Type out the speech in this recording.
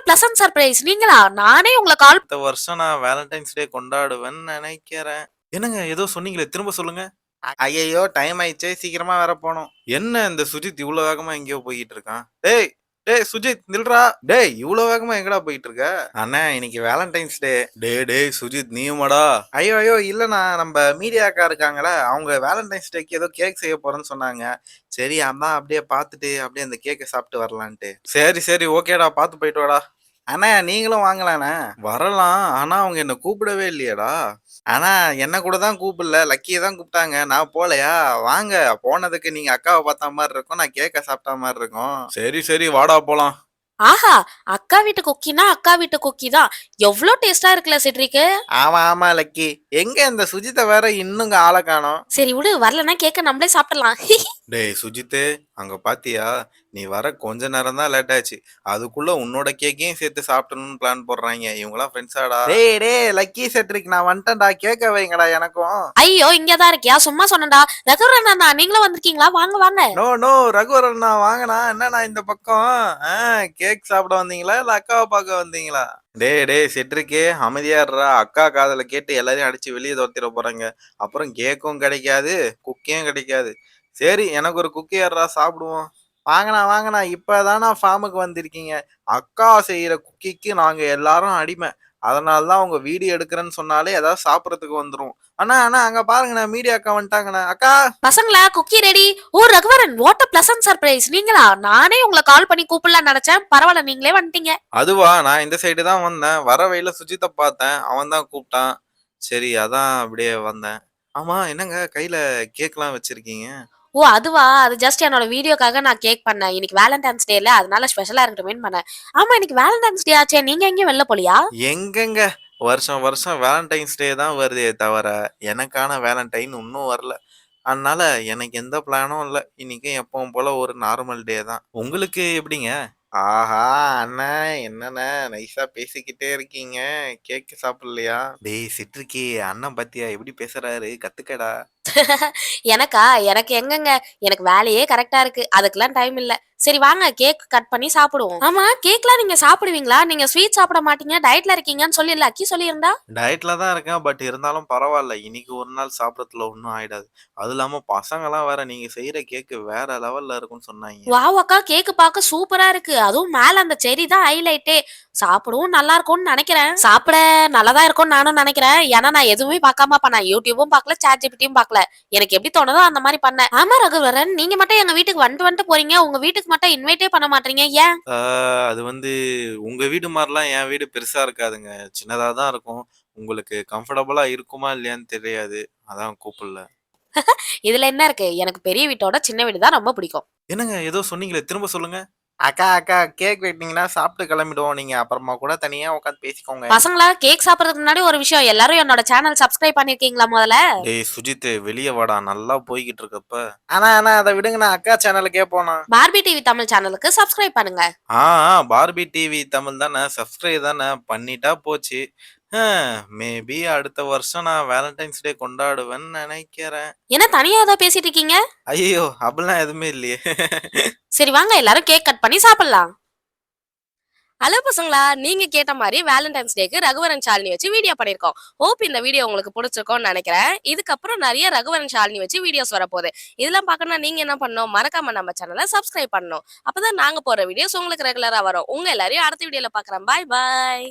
Pleasant surprise நீங்களா? நானே உங்கள கால் இந்த வருஷம் நான் வேலண்டைன்ஸ் டே கொண்டாடுவேன்னு நெனைக்கிறேன். என்னங்க ஏதோ சொன்னீங்களே திரும்ப சொல்லுங்க. ஐயய்யோ! டைம் ஆயிடுச்சே சீக்கிரமா வேற போணும். என்ன இந்த சுஜித் இவ்ளோ வேகமா எங்கேயோ போயிட்டு இருக்கான்? டேய்! டேய் சுஜித் நில்றா! டேய் இவ்ளோ வேகமா எங்கடா போயிட்டு இருக்க? அண்ணே இன்னைக்கு வேலண்டைன்ஸ் டே. டேய் சுஜித் நீயுமாடா? ஐயோ! இல்லண்ணா நம்ம மீடியா அக்கா இருக்காங்கல்ல, அவங்க வேலண்டைன்ஸ் டேக்கு ஏதோ கேக் செய்ய போறேன்னு சொன்னாங்க. சரி அதான் அப்படியே பார்த்துட்டு அப்படியே அந்த கேக்க சாப்பிட்டு வரலான்ட்டு. சரி ஓகேடா பார்த்து போயிட்டு வாடா. அண்ணே நீங்களும் வாங்கலாண்ணே. வரலாம். ஆனா அவங்க என்ன கூப்பிடவே இல்லையேடா. ஆனா என்ன கூட தான் கூப்பிடல. லக்கிய தான் கூப்பிட்டாங்க. நான் போலையா? வாங்க. போனதுக்கு நீங்க அக்காவ பார்த்த மாரி இருக்கும். நான் கேக்க சாப்பிட்ட மாரி இருக்கும். சரி வாடா போலாம். ஆஹா! அக்கா வீட்டு குக்கினா அக்கா வீட்டு குக்கி தான். எவ்ளோ டேஸ்ட்டா இருக்குல்ல சிட்ரிக்கு. ஆமா லக்கி. எங்க இந்த சுஜித்த வேற இன்னும் ஆள காணோம். சரி விடு, வரலன்னா கேக்க நம்மளே சாப்பிடலாம். டேய் சுஜித்து, அங்க பாத்தியா? நீ வர கொஞ்ச நேரம் தான் லேட் ஆச்சு. அதுக்குள்ள உன்னோட கேக்கையும் சேர்த்து சாப்பிடணும்னு பிளான் போடுறாய்ங்க. இவங்கலாம் ஃப்ரெண்ட்ஸாடா? டேய் லக்கி செட்ரிக் நான் வந்துட்டேன்டா. கேக்க வைங்கடா எனக்கும். ஐயோ! இங்க தான் இருக்கியா? சும்மா சொன்னேன்டா. ரகுவரன் அண்ணா நீங்களும் வந்திருக்கீங்களா? வாங்க. நோ ரகுவரன் அண்ணா வாங்கண்ணா. என்னண்ணா இந்த பக்கம்? ஆ கேக் சாப்பிட வந்தீங்களா? இல்ல அக்காவ பார்க்க வந்தீங்களா? டேய் செட்ரிக்கு அமைதியா இருடா. அக்கா காதுல கேட்டு எல்லாரையும் அடிச்சு வெளிய தொரத்திட போறாங்க. அப்புறம் கேக்கும் கிடைக்காது, குக்கியும் கிடைக்காது. சரி எனக்கு ஒரு குக்கி ஏறுடா சாப்பிடுவோம். வாங்கண்ணா இப்பதாண்ணா ஃபார்முக்கு வந்திருக்கீங்க. அக்கா செய்யற குக்கிக்கு நாங்க எல்லாரும் அடிமை. அதனால தான் உங்க வீடியோ எடுக்கிறேன்னு சொன்னாலே ஏதாவது சாப்பிடறதுக்கு வந்துரும். அண்ணா அங்க பாருங்கண்ணா மீடியா அக்கா வந்துட்டாங்கண்ணா. அக்கா பசங்களா cookie ready. Oh Raghuvaran what a pleasant surprise நீங்களா? நானே உங்கள கால் பண்ணி கூப்பிடலாம்னு நெனச்சேன். பரவால்ல நீங்களே வந்துட்டீங்க. அதுவா நான் இந்த சைடு தான் வந்தேன். வர வழியில சுஜித்த பார்த்தேன். அவன் தான் கூப்பிட்டான். சரி அதான் அப்படியே வந்தேன். ஆமா என்னங்க கையில கேக்லாம் வச்சிருக்கீங்க? ஓ அதுவா? அது ஜஸ்ட் என்னோட வீடியோக்காக நான் கேக் பண்ணேன். இன்னைக்கு வேலண்டைன்ஸ் டேல அதனால ஸ்பெஷலா இருக்கட்டுமேன்னு பண்ணேன். ஆமா இன்னைக்கு வேலண்டைன்ஸ் டே ஆச்சே. நீங்க எங்கேயும் வெளில போலியா? எங்கங்க வருஷம் வேலண்டைன்ஸ் டே தான் வருதே தவிர, எனக்கான வேலண்டைன் இன்னும் வரல. அதனால எனக்கு எந்த பிளானும் இல்ல. இன்னைக்கும் எப்பவும் போல ஒரு நார்மல் டே தான். உங்களுக்கு எப்படிங்க? ஆஹா! அண்ணா என்னண்ணே நைஸா பேசிக்கிட்டே இருக்கீங்க. கேக் சாப்பிடலையா? டேய் சிட்ரிக்கி அண்ணன் பாத்தியா எப்படி பேசுறாரு? கத்துக்கடா. எனக்கா? எனக்கு எங்கங்க? எனக்கு வேலையே கரெக்ட்டா இருக்கு. அதுக்கெல்லாம் டைம் இல்ல. சரி வாங்க கேக் கட் பண்ணி சாப்பிடுவோம். ஆமா கேக்லாம் நீங்க சாப்பிடுவீங்களா? நீங்க ஸ்வீட் சாப்பிட மாட்டீங்க. டயட்ல இருக்கீங்கன்னு சொல்லி லக்கி சொல்லியிருந்தா? டயட்ல தான் இருக்கேன். பட் இருந்தாலும் பரவால்ல. இன்னைக்கு ஒரு நாள் சாப்பிடறதுல ஒண்ணும் ஆயிடாது. அதுவும் இல்லாம பசங்கலாம் வேற நீங்க செய்ற கேக்கு வேற லெவல்ல இருக்குன்னு சொன்னாய்ங்க. வாவ் அக்கா கேக் பார்க்க சூப்பரா இருக்கு. அதுவும் மேல அந்த செர்ரி தான் ஹைலைட்டே. சாப்பிடவும் நல்லா இருக்கும்னு நெனைக்கிறேன். சாப்பிட நல்லா தான் இருக்கும்னு நானும் நெனைக்கிறேன். ஏன்னா நான் எதுவுமே பார்க்காம பண்ணேன். YouTubeம் பார்க்கல, ChatGPTயும் பார்க்கல. எனக்கு எப்படி தோணுதோ அந்த மாரி பண்ணேன். ஆமா ரகுவரன், நீங்க மட்டும் எங்க வீட்டுக்கு வந்துட்டு போறீங்க. உங்க வீட்டுக்கு மட்டும் இன்வைட்டே பண்ண மாட்றீங்க. ஏன்? ஆ அது வந்து உங்க வீடு மாரிலாம் என் வீடு பெருசா இருக்காதுங்க. சின்னதா தான் இருக்கும். உங்களுக்கு கம்ஃபர்டபுளா இருக்குமா இல்லையான்னு தெரியாது. அதான் கூப்பிடல. இதுல என்ன இருக்கு? எனக்கு பெரிய வீட்டோட சின்ன வீடு தான் ரொம்ப பிடிக்கும். என்னங்க ஏதோ சொன்னீங்களே திரும்ப சொல்லுங்க. அக்கா கேக் வெட்டினீங்கன்னா சாப்பிட்டு கிளம்பிடுவோம். நீங்க அப்புறமா கூட தனியா உட்காந்து பேசிக்கோங்க. பசங்களா கேக் சாப்பிடுறதுக்கு முன்னாடி ஒரு விஷயம். எல்லாரும் என்னோட சேனல் சப்ஸ்கிரைப் பண்ணிருக்கீங்களா முதல்ல? டேய் சுஜித்து வெளிய வாடா நல்லா போய்க்கிட்டு இருக்கப்ப. அண்ணா அத விடுங்கண்ணா அக்கா சேனலுக்கே போனா. பார்பி டிவி தமிழ் சேனலுக்கு சப்ஸ்கிரைப் பண்ணுங்க. ஆ பார்பி டிவி தமிழ் தானே சப்ஸ்கிரைப் தானே பண்ணிட்டா போச்சு. மேபி அடுத்த வருஷம் நான் வேலண்டைன்ஸ் டே கொண்டாடுவேன்னு நினைக்கிறேன். என்ன தனியா ஏதோ பேசிட்டு இருக்கீங்க? ஐயோ அப்படிலாம் எதுவுமே இல்லையே. சரி வாங்க எல்லாரும் கேக் கட் பண்ணி சாப்பிடலாம். ஹலோ பசங்களா, நீங்க கேட்ட மாதிரி வேலண்டைன்ஸ் டேக்கு ரகுவரன் ஷாலினி வச்சு வீடியோ பண்ணிருக்கோம். ஹோப் இந்த வீடியோ உங்களுக்கு பிடிச்சிருக்கும்னு நினைக்கிறேன். இதுக்கப்புறம் நிறைய ரகுவரன் ஷாலினி வச்சு வீடியோஸ் வரப்போகுது. இதெல்லாம் பார்க்கணும்னா நீங்க என்ன பண்ணணும்? மறக்காம நம்ம சேனலை சப்ஸ்கிரைப் பண்ணணும். அப்பதான் நாங்க போற வீடியோஸ் உங்களுக்கு ரெகுலரா வரும். உங்க எல்லாரையும் அடுத்த வீடியோல பாக்குறேன். பாய் பாய்.